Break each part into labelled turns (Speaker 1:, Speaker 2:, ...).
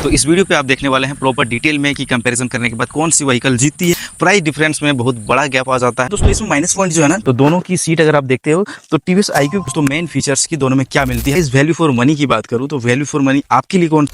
Speaker 1: तो इस वीडियो पे आप देखने वाले हैं प्रॉपर डिटेल में कि कंपैरिजन करने के बाद कौन सी व्हीकल जीतती है। प्राइस डिफरेंस में बहुत बड़ा गैप आ जाता है दोस्तों। इसमें माइनस पॉइंट जो है ना, तो दोनों की सीट अगर आप देखते हो तो टीवीएस आईक्यू तो मेन फीचर्स की दोनों में क्या मिलती है। इस वैल्यू फॉर मनी की बात करूँ तो वैल्यू फॉर मनी आपके लिए कौन।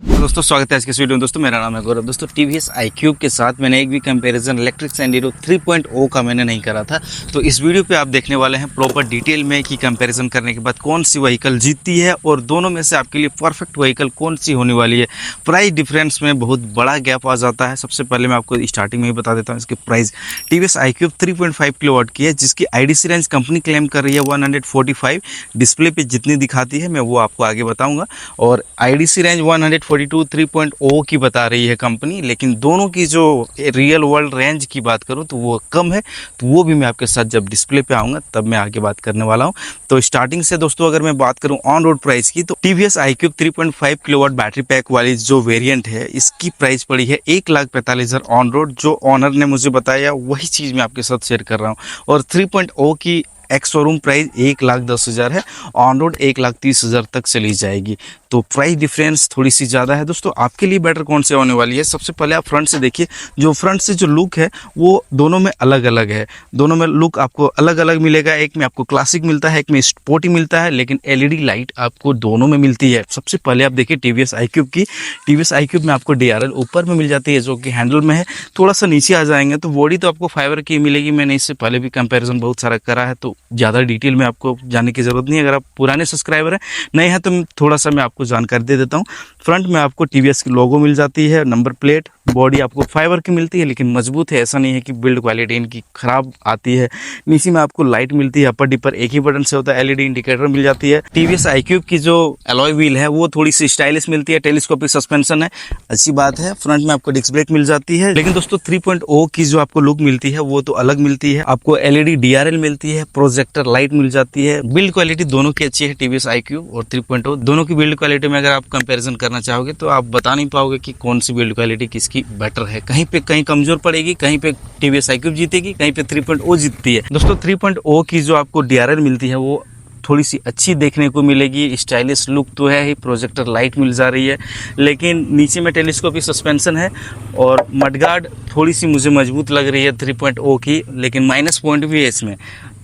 Speaker 1: दोस्तों स्वागत है आज के इस वीडियो में। दोस्तों मेरा नाम है गौरव। दोस्तों टीवीएस आईक्यूब के साथ मैंने एक भी कंपैरिजन इलेक्ट्रिक सैंडिरो 3.0 का मैंने नहीं करा था। तो इस वीडियो पे आप देखने वाले हैं प्रॉपर डिटेल में कि कंपैरिजन करने के बाद कौन सी व्हीकल जीतती है और दोनों में से आपके लिए परफेक्ट व्हीकल कौन सी होने वाली है। प्राइस डिफरेंस में बहुत बड़ा गैप आ जाता है। सबसे पहले मैं आपको स्टार्टिंग में ही बता देता हूँ इसकी प्राइस। टीवीएस आईक्यूब 3.5 किलोवाट की है, जिसकी आईडीसी रेंज कंपनी क्लेम कर रही है 145। डिस्प्ले पे जितनी दिखाती है मैं वो आपको आगे बताऊँगा। और आईडीसी रेंज 142 3.0 की बता रही है कंपनी, लेकिन दोनों की जो रियल वर्ल्ड रेंज की बात करूं तो वो कम है। तो वो भी मैं आपके साथ जब डिस्प्ले पे आऊँगा तब मैं आगे बात करने वाला हूं। तो स्टार्टिंग से दोस्तों अगर मैं बात करूं ऑन रोड प्राइस की, तो TVS iQube 3.5 kilowatt battery pack वाली जो वेरिएंट है इसकी प्राइस पड़ी है 1,45,000 ऑन रोड। जो ऑनर ने मुझे बताया वही चीज़ मैं आपके साथ शेयर कर रहा हूँ। और 3.0 की एक्स शोरूम प्राइस 1,10,000 है, ऑन रोड 1,30,000 तक चली जाएगी। तो प्राइस डिफरेंस थोड़ी सी ज़्यादा है दोस्तों। आपके लिए बेटर कौन से होने वाली है, सबसे पहले आप फ्रंट से देखिए। जो फ्रंट से जो लुक है वो दोनों में अलग अलग है। दोनों में लुक आपको अलग अलग मिलेगा। एक में आपको क्लासिक मिलता है, एक में स्पोर्टी मिलता है, लेकिन एलईडी लाइट आपको दोनों में मिलती है। सबसे पहले आप देखिए टीवीएस आईक्यूब की। टीवीएस आईक्यूब में आपको डीआरएल ऊपर में मिल जाती है जो कि हैंडल में है। थोड़ा सा नीचे आ जाएंगे तो बॉडी तो आपको फाइबर की मिलेगी। मैंने इससे पहले भी कंपेरिजन बहुत सारा करा है, तो ज़्यादा डिटेल में आपको जाने की ज़रूरत नहीं है। अगर आप पुराने सब्सक्राइबर हैं, नहीं है तो थोड़ा सा मैं आपको जानकारी दे देता हूँ। फ्रंट में आपको टीवीएस की लोगो मिल जाती है, नंबर प्लेट। बॉडी आपको फाइबर की मिलती है लेकिन मजबूत है, ऐसा नहीं है कि बिल्ड क्वालिटी इनकी ख़राब आती है। नीचे में आपको लाइट मिलती है, अपर डिपर एक ही बटन से होता है। एलईडी इंडिकेटर मिल जाती है। टीवीएस आईक्यूब की जो अलॉय व्हील है वो थोड़ी सी स्टाइलिश मिलती है, टेलीस्कोपिक सस्पेंशन है, अच्छी बात है। फ्रंट में आपको डिस्क ब्रेक मिल जाती है। लेकिन दोस्तों 3.0 की जो आपको लुक मिलती है वो तो अलग मिलती है। आपको एलईडी डीआरएल मिलती है, प्रोजेक्टर लाइट मिल जाती है। बिल्ड क्वालिटी दोनों की अच्छी है, टीवीएस आईक्यूब और 3.0 दोनों की बिल्ड क्वालिटी में अगर आप कंपैरिजन करना चाहोगे तो आप बता नहीं पाओगे कि कौन सी बिल्ड क्वालिटी किसकी बेटर है। कहीं पे कहीं कमजोर पड़ेगी, कहीं पे टीवीएस आईक्यूब जीतेगी, कहीं पे 3.0 जीतती है। दोस्तों 3.0 की जो आपको डीआरएल मिलती है वो थोड़ी सी अच्छी देखने को मिलेगी। स्टाइलिश लुक तो है ही, प्रोजेक्टर लाइट मिल जा रही है, लेकिन नीचे में टेलीस्कोपिक सस्पेंशन है और मडगार्ड थोड़ी सी मुझे मजबूत लग रही है 3.0 की। लेकिन माइनस पॉइंट भी है इसमें।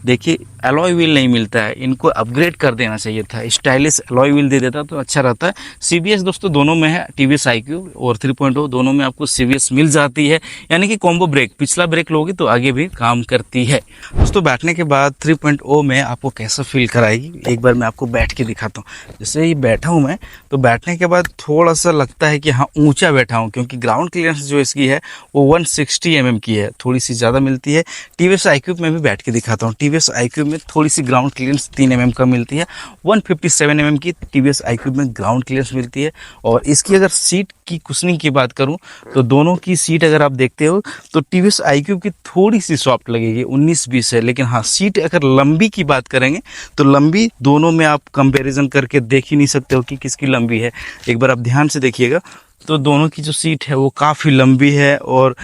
Speaker 1: देखिए अलॉय व्हील नहीं मिलता है, इनको अपग्रेड कर देना चाहिए था। स्टाइलिश अलॉय व्हील दे देता तो अच्छा रहता है। सीबीएस दोस्तों दोनों में है, टीवीएस आईक्यूब और 3.0 दोनों में आपको सीबीएस मिल जाती है, यानी कि कॉम्बो ब्रेक। पिछला ब्रेक लोगे तो आगे भी काम करती है। दोस्तों बैठने के बाद 3.0 में आपको कैसा फील कराएगी एक बार मैं आपको बैठ के दिखाता हूँ। जैसे ही बैठा हूँ मैं, तो बैठने के बाद थोड़ा सा लगता है कि हाँ ऊँचा बैठा हूँ, क्योंकि ग्राउंड क्लियरेंस जो इसकी है वो 160 mm की है, थोड़ी सी ज़्यादा मिलती है। टीवीएस आईक्यूब में भी बैठ के दिखाता हूँ। टीवीएस आईक्यूब में थोड़ी सी ग्राउंड क्लियरेंस 3 mm का मिलती है। 157 mm की टीवीएस आईक्यूब में ग्राउंड क्लियरेंस मिलती है। और इसकी अगर सीट की कुशनिंग की बात करूं तो दोनों की सीट अगर आप देखते हो तो टीवीएस आईक्यूब की थोड़ी सी सॉफ्ट लगेगी, 19-20 है। लेकिन हाँ सीट अगर लंबी की बात करेंगे तो लंबी दोनों में आप कंपैरिजन करके देख ही नहीं सकते हो कि किसकी लंबी है। एक बार आप ध्यान से देखिएगा तो दोनों की जो सीट है वो काफ़ी लंबी है और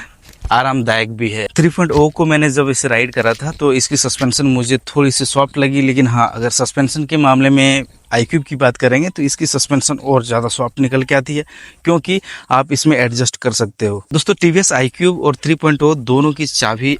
Speaker 1: आरामदायक भी है। 3.0 को मैंने जब इसे राइड करा था तो इसकी सस्पेंशन मुझे थोड़ी सी सॉफ्ट लगी, लेकिन हाँ अगर सस्पेंशन के मामले में आईक्यूब की बात करेंगे तो इसकी सस्पेंशन और ज़्यादा सॉफ्ट निकल के आती है, क्योंकि आप इसमें एडजस्ट कर सकते हो। दोस्तों टीवीएस आईक्यूब और 3.0 दोनों की चाबी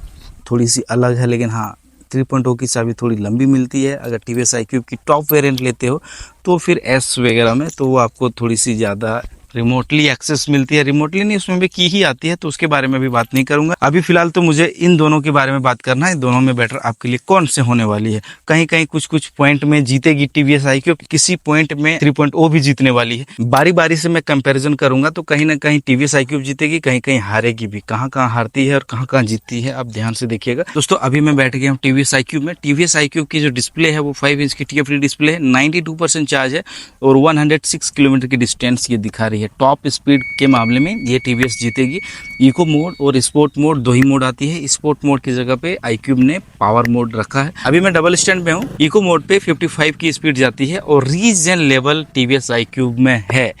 Speaker 1: थोड़ी सी अलग है, लेकिन हाँ 3.0 की चाबी थोड़ी लंबी मिलती है। अगर टीवीएस आईक्यूब की टॉप वेरिएंट लेते हो तो फिर एस वगैरह में तो वो आपको थोड़ी सी ज़्यादा रिमोटली एक्सेस मिलती है। रिमोटली नहीं, उसमें भी की ही आती है, तो उसके बारे में भी बात नहीं करूंगा। अभी फिलहाल तो मुझे इन दोनों के बारे में बात करना है। दोनों में बेटर आपके लिए कौन से होने वाली है। कहीं कहीं कुछ पॉइंट में जीतेगी टीवीएस आईक्यूब, किसी पॉइंट में 3.0 भी जीतने वाली है। बारी बारी से मैं कंपैरिजन करूंगा तो कहीं ना कहीं टीवीएस आईक्यूब जीतेगी, कहीं कहीं हारेगी भी। कहाँ कहाँ हारती है और कहाँ कहाँ जीतती है आप ध्यान से देखिएगा। दोस्तों अभी मैं बैठ गया हूँ टीवीएस आईक्यूब में। टीवीएस आईक्यूब की जो डिस्प्ले है वो 5 इंच की TFT डिस्प्ले है, 92% चार्ज है और 106 किलोमीटर की डिस्टेंस ये दिखा रही है। टॉप स्पीड के मामले में ये टीवीएस जीतेगी। इको मोड और स्पोर्ट मोड दो ही मोड आती है। स्पोर्ट मोड की जगह पे आईक्यूब ने पावर मोड रखा है। अभी मैं डबल स्टैंड पे हूँ। इको मोड पे 55 की स्पीड जाती है और रीजन लेवल टीवीएस आईक्यूब में है।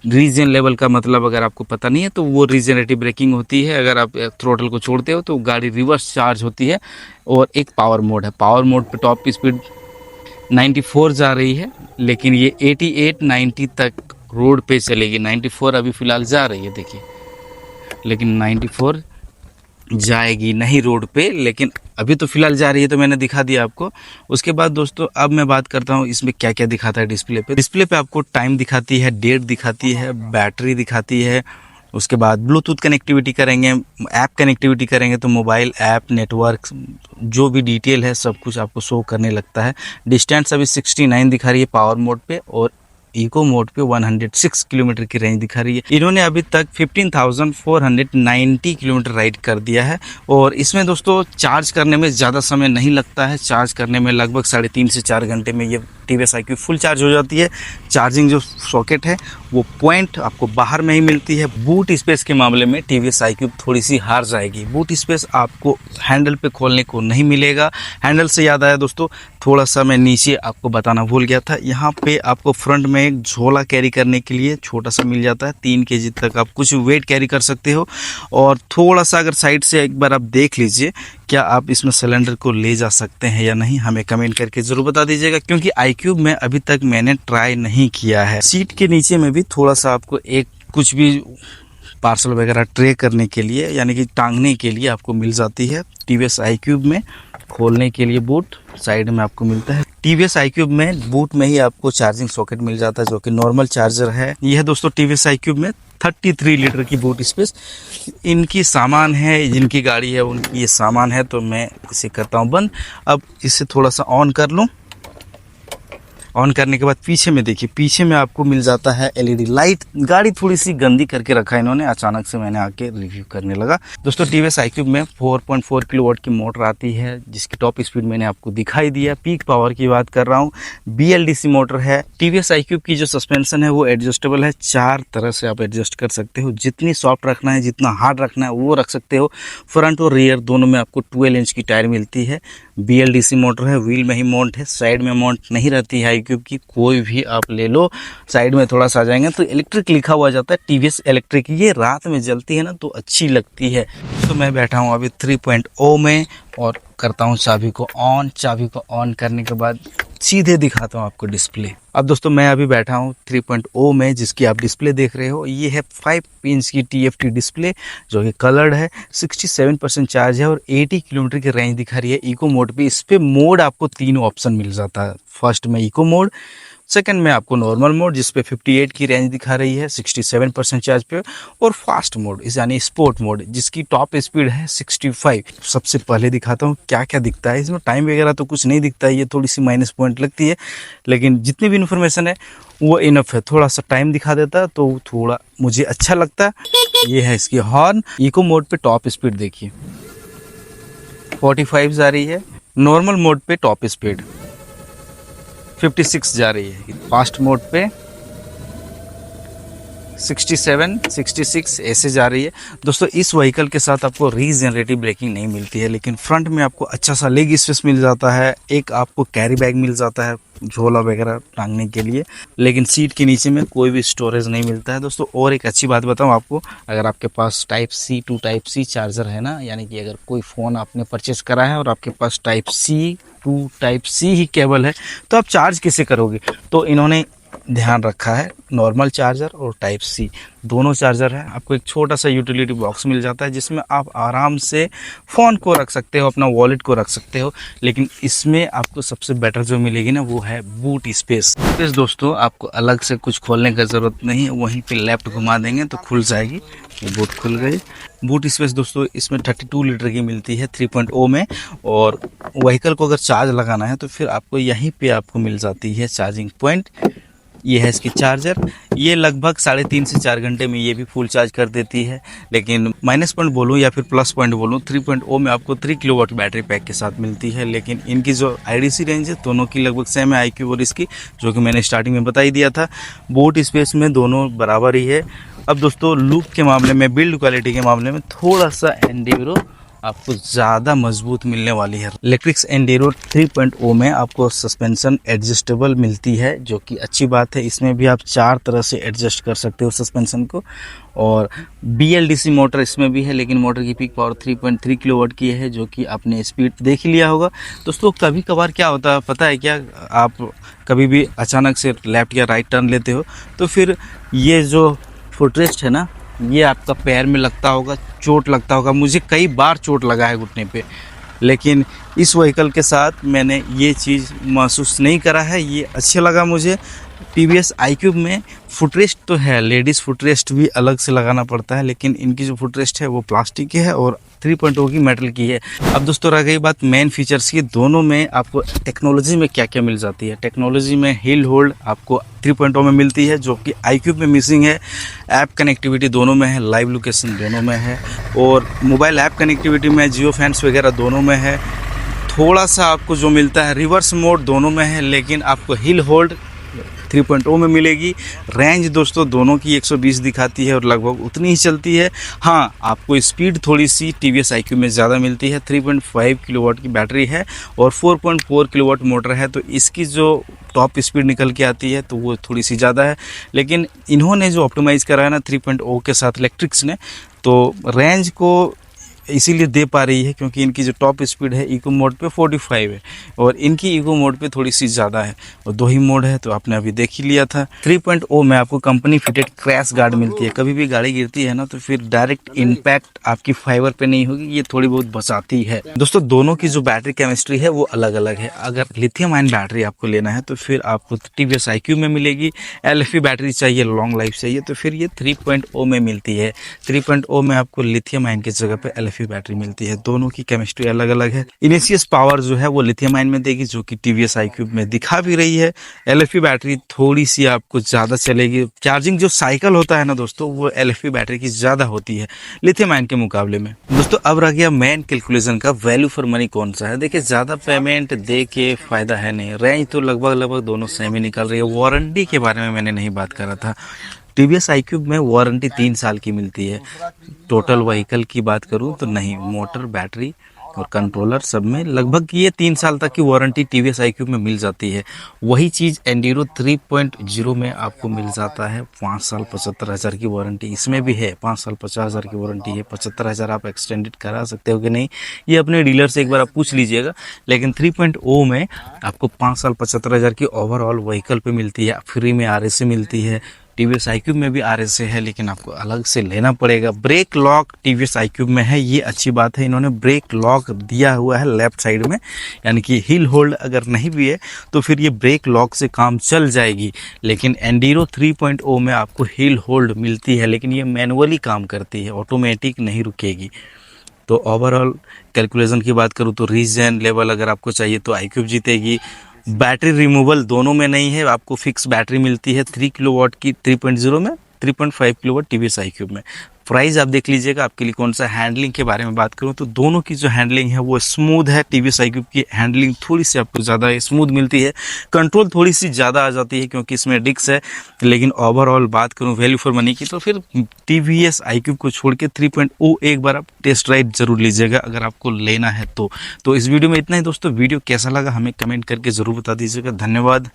Speaker 1: रीजन लेवल का मतलब अगर आपको पता नहीं है तो वो रीजनरेटिव ब्रेकिंग होती है। अगर आप थ्रोटल को छोड़ते हो तो गाड़ी रिवर्स चार्ज होती है। और एक पावर मोड है। पावर मोड पे टॉप स्पीड 94 जा रही है, लेकिन ये 88 90 तक रोड पे चलेगी। 94 अभी फ़िलहाल जा रही है देखिए, लेकिन 94 जाएगी नहीं रोड पे, लेकिन अभी तो फ़िलहाल जा रही है, तो मैंने दिखा दिया आपको। उसके बाद दोस्तों अब मैं बात करता हूँ इसमें क्या क्या दिखाता है डिस्प्ले पे। डिस्प्ले पे आपको टाइम दिखाती है, डेट दिखाती है, बैटरी दिखाती है। उसके बाद ब्लूटूथ कनेक्टिविटी करेंगे, ऐप कनेक्टिविटी करेंगे तो मोबाइल ऐप नेटवर्क जो भी डिटेल है सब कुछ आपको शो करने लगता है। डिस्टेंस अभी 69 दिखा रही है पावर मोड पे, और इको मोड पे 106 किलोमीटर की रेंज दिखा रही है। इन्होंने अभी तक 15,490 किलोमीटर राइड कर दिया है। और इसमें दोस्तों चार्ज करने में ज़्यादा समय नहीं लगता है। चार्ज करने में लगभग 3.5 से 4 घंटे में ये TVS iQube फुल चार्ज हो जाती है। चार्जिंग जो सॉकेट है वो पॉइंट आपको बाहर में ही मिलती है। बूट स्पेस के मामले में TVS iQube थोड़ी सी हार जाएगी। बूट स्पेस आपको हैंडल पे खोलने को नहीं मिलेगा। हैंडल से याद आया दोस्तों, थोड़ा सा मैं नीचे आपको बताना भूल गया था। यहाँ पे आपको फ्रंट में एक झोला कैरी करने के लिए छोटा सा मिल जाता है। 3 kg तक आप कुछ वेट कैरी कर सकते हो। और थोड़ा सा अगर साइड से एक बार आप देख लीजिए, क्या आप इसमें सिलेंडर को ले जा सकते हैं या नहीं, हमें कमेंट करके ज़रूर बता दीजिएगा, क्योंकि iQube में अभी तक मैंने ट्राई नहीं किया है। सीट के नीचे में भी थोड़ा सा आपको एक कुछ भी पार्सल वगैरह ट्रे करने के लिए, यानी कि टांगने के लिए आपको मिल जाती है। TVS iQube में खोलने के लिए बूट साइड में आपको मिलता है। TVS iQube में बूट में ही आपको चार्जिंग सॉकेट मिल जाता है, जो कि नॉर्मल चार्जर है। यह है दोस्तों TVS iQube में 33 लीटर की बूट स्पेस। इनकी सामान है, जिनकी गाड़ी है उनकी ये सामान है, तो मैं इसे करता हूँ बंद। अब इसे थोड़ा सा ऑन कर लूँ। ऑन करने के बाद पीछे में देखिए, पीछे में आपको मिल जाता है LED लाइट। गाड़ी थोड़ी सी गंदी करके रखा है इन्होंने, अचानक से मैंने आके रिव्यू करने लगा। दोस्तों TVS iQube में 4.4 किलोवाट की मोटर आती है, जिसकी टॉप स्पीड मैंने आपको दिखाई दिया। पीक पावर की बात कर रहा हूँ, BLDC मोटर है। TVS iQube की जो सस्पेंशन है वो एडजस्टेबल है। 4 तरह से आप एडजस्ट कर सकते हो। जितनी सॉफ्ट रखना है, जितना हार्ड रखना है वो रख सकते हो। फ्रंट और रियर दोनों में आपको 12 इंच की टायर मिलती है। BLDC मोटर है, व्हील में ही माउंट है, साइड में माउंट नहीं रहती है iQube की। कोई भी आप ले लो, साइड में थोड़ा सा आ जाएंगे तो इलेक्ट्रिक लिखा हुआ जाता है, TVS इलेक्ट्रिक। ये रात में जलती है ना तो अच्छी लगती है। तो मैं बैठा हूँ अभी 3.0 में और करता हूँ चाबी को ऑन। चाबी को ऑन करने के बाद सीधे दिखाता हूँ आपको डिस्प्ले। अब दोस्तों मैं अभी बैठा हूँ 3.0 में, जिसकी आप डिस्प्ले देख रहे हो। ये है 5 इंच की TFT डिस्प्ले, जो कि कलर्ड है। 67% चार्ज है और 80 किलोमीटर की रेंज दिखा रही है इको मोड पे। इस पे मोड आपको 3 ऑप्शन मिल जाता है। फर्स्ट में इको मोड, सेकंड में आपको नॉर्मल मोड जिस पे 58 की रेंज दिखा रही है 67% चार्ज पे, और फास्ट मोड यानी स्पोर्ट मोड जिसकी टॉप स्पीड है 65। सबसे पहले दिखाता हूँ क्या क्या दिखता है इसमें। टाइम वगैरह तो कुछ नहीं दिखता है, ये थोड़ी सी माइनस पॉइंट लगती है, लेकिन जितनी भी इन्फॉर्मेशन है वो इनफ है। थोड़ा सा टाइम दिखा देता तो थोड़ा मुझे अच्छा लगता है। ये है इसकी हॉर्न। इको मोड पे टॉप स्पीड देखिए 45 जा रही है। नॉर्मल मोड पे टॉप स्पीड 56 जा रही है। फास्ट मोड पे 67, 66 ऐसे जा रही है। दोस्तों इस व्हीकल के साथ आपको रीजनरेटिव ब्रेकिंग नहीं मिलती है, लेकिन फ्रंट में आपको अच्छा सा लेग स्पेस मिल जाता है। एक आपको कैरी बैग मिल जाता है झोला वगैरह टांगने के लिए, लेकिन सीट के नीचे में कोई भी स्टोरेज नहीं मिलता है दोस्तों। और एक अच्छी बात बताऊं आपको, अगर आपके पास Type-C to Type-C चार्जर है ना, यानी कि अगर कोई फ़ोन आपने परचेस करा है और आपके पास Type-C to Type-C he cable है, तो आप चार्ज कैसे करोगे? तो इन्होंने ध्यान रखा है नॉर्मल चार्जर और Type-C दोनों चार्जर है। आपको एक छोटा सा यूटिलिटी बॉक्स मिल जाता है, जिसमें आप आराम से फ़ोन को रख सकते हो, अपना वॉलेट को रख सकते हो। लेकिन इसमें आपको सबसे बेटर जो मिलेगी ना वो है बूट स्पेस। दोस्तों आपको अलग से कुछ खोलने की ज़रूरत नहीं है, वहीं पे लेफ्ट घुमा देंगे तो खुल जाएगी। ये बूट खुल गई। बूट स्पेस दोस्तों इसमें 32 लीटर की मिलती है 3.0 में। और व्हीकल को अगर चार्ज लगाना है तो फिर आपको यहीं पे आपको मिल जाती है चार्जिंग पॉइंट। ये है इसकी चार्जर। ये लगभग 3.5 से 4 घंटे में ये भी फुल चार्ज कर देती है। लेकिन माइनस पॉइंट बोलूँ या फिर प्लस पॉइंट बोलूँ, 3.0 में आपको 3 किलोवाट बैटरी पैक के साथ मिलती है। लेकिन इनकी जो IDC रेंज है दोनों की लगभग सेम है, iQube और इसकी, जो कि मैंने स्टार्टिंग में बता ही दिया था। बूट स्पेस में दोनों बराबर ही है। अब दोस्तों लुक के मामले में, बिल्ड क्वालिटी के मामले में थोड़ा सा एंडेवरो आपको ज़्यादा मजबूत मिलने वाली है। इलेक्ट्रिक्स एंडीरो 3.0 में आपको सस्पेंशन एडजस्टेबल मिलती है, जो कि अच्छी बात है। इसमें भी आप 4 तरह से एडजस्ट कर सकते हो सस्पेंशन को। और BLDC मोटर इसमें भी है, लेकिन मोटर की पीक पावर 3.3 किलोवाट की है, जो कि आपने स्पीड देख ही लिया होगा। दोस्तों कभी कभार क्या होता है पता है क्या, आप कभी भी अचानक से लेफ्ट या राइट टर्न लेते हो तो फिर ये जो फुटरेस्ट है ना, ये आपका पैर में लगता होगा, चोट लगता होगा। मुझे कई बार चोट लगा है घुटने पे, लेकिन इस व्हीकल के साथ मैंने ये चीज़ महसूस नहीं करा है। ये अच्छा लगा मुझे। TVS iQube में फुटरेस्ट तो है, लेडीज़ फुटरेस्ट भी अलग से लगाना पड़ता है, लेकिन इनकी जो फुटरेस्ट है वो प्लास्टिक की है और 3.0 की मेटल की है। अब दोस्तों रह गई बात मेन फीचर्स की, दोनों में आपको टेक्नोलॉजी में क्या क्या मिल जाती है। टेक्नोलॉजी में हिल होल्ड आपको 3.0 में मिलती है, जो कि iQube में मिसिंग है। ऐप कनेक्टिविटी दोनों में है, लाइव लोकेशन दोनों में है, और मोबाइल ऐप कनेक्टिविटी में जियो फैंस वगैरह दोनों में है। थोड़ा सा आपको जो मिलता है रिवर्स मोड दोनों में है, लेकिन आपको हिल होल्ड 3.0 में मिलेगी। रेंज दोस्तों दोनों की 120 दिखाती है और लगभग उतनी ही चलती है। हाँ, आपको स्पीड थोड़ी सी TVS iQube में ज़्यादा मिलती है। 3.5 किलोवाट की बैटरी है और 4.4 किलोवाट मोटर है, तो इसकी जो टॉप स्पीड निकल के आती है तो वो थोड़ी सी ज़्यादा है। लेकिन इन्होंने जो ऑप्टिमाइज़ करा है ना 3.0 के साथ इलेक्ट्रिक्स ने, तो रेंज को इसीलिए दे पा रही है क्योंकि इनकी जो टॉप स्पीड है इको मोड पे 45 है और इनकी इको मोड पे थोड़ी सी ज़्यादा है, और 2 ही मोड है, तो आपने अभी देख ही लिया था। 3.0 में आपको कंपनी फिटेड क्रैश गार्ड मिलती है। कभी भी गाड़ी गिरती है ना तो फिर डायरेक्ट इम्पैक्ट आपकी फाइबर पे नहीं होगी, ये थोड़ी बहुत बचाती है। दोस्तों दोनों की जो बैटरी केमिस्ट्री है वो अलग अलग है। अगर लिथियम आयन बैटरी आपको लेना है तो फिर आपको TVS iQube में मिलेगी। LFP बैटरी चाहिए, लॉन्ग लाइफ चाहिए, तो फिर ये 3.0 में मिलती है। 3.0 में आपको लिथियम आयन की जगह पे LFP बैटरी मिलती है। दोनों की केमिस्ट्री अलग अलग है। इनिशियस पावर जो है वो लिथियम आयन में देगी, जो कि TVS iQube में दिखा भी रही है। LFP बैटरी थोड़ी सी आपको ज़्यादा चलेगी। चार्जिंग जो साइकिल होता है ना दोस्तों, वो LFP बैटरी की ज़्यादा होती है लिथियम आयन के मुकाबले में। दोस्तों अब रह गया मेन कैलकुलेशन का, वैल्यू फॉर मनी कौन सा है। देखिए ज़्यादा पेमेंट दे के फ़ायदा है नहीं। रेंज तो लगभग दोनों सेम ही निकल रही है। वारंटी के बारे में मैंने नहीं बात करा था। TVS iQube में वारंटी 3 साल की मिलती है। टोटल व्हीकल की बात करूं तो नहीं, मोटर, बैटरी और कंट्रोलर सब में लगभग ये 3 साल तक की वारंटी TVS iQube में मिल जाती है। वही चीज़ एंडीरो 3.0 में आपको मिल जाता है। 5 साल 75,000 की वारंटी इसमें भी है। 5 साल 50,000 की वारंटी है। 75,000 आप एक्सटेंडेड करा सकते हो कि नहीं, ये अपने डीलर से एक बार आप पूछ लीजिएगा। लेकिन 3.0 में आपको 5 साल 75,000 की ओवरऑल व्हीकल पे मिलती है। फ्री में RSA मिलती है। TVS iQube में भी RSA है, लेकिन आपको अलग से लेना पड़ेगा। ब्रेक लॉक TVS iQube में है, ये अच्छी बात है। इन्होंने ब्रेक लॉक दिया हुआ है लेफ्ट साइड में, यानी कि हिल होल्ड अगर नहीं भी है तो फिर ये ब्रेक लॉक से काम चल जाएगी। लेकिन एंडीरो 3.0 में आपको हिल होल्ड मिलती है, लेकिन ये मैनुअली काम करती है, ऑटोमेटिक नहीं रुकेगी। तो ओवरऑल कैलकुलेशन की बात करूँ तो रीजन लेवल अगर आपको चाहिए तो iQube जीतेगी। बैटरी रिमूवल दोनों में नहीं है, आपको फिक्स बैटरी मिलती है 3 किलोवाट की 3.0 में, 3.5 किलोवाट TVS iQube में। प्राइस आप देख लीजिएगा आपके लिए कौन सा। हैंडलिंग के बारे में बात करूं तो दोनों की जो हैंडलिंग है वो स्मूथ है। TVS iQube की हैंडलिंग थोड़ी सी आपको ज़्यादा स्मूथ मिलती है। कंट्रोल थोड़ी सी ज़्यादा आ जाती है क्योंकि इसमें डिस्क है। लेकिन ओवरऑल बात करूं वैल्यू फॉर मनी की तो फिर TVS iQube को छोड़ के 3.0 एक बार आप टेस्ट राइड जरूर लीजिएगा अगर आपको लेना है तो। इस वीडियो में इतना ही दोस्तों। वीडियो कैसा लगा हमें कमेंट करके ज़रूर बता दीजिएगा। धन्यवाद।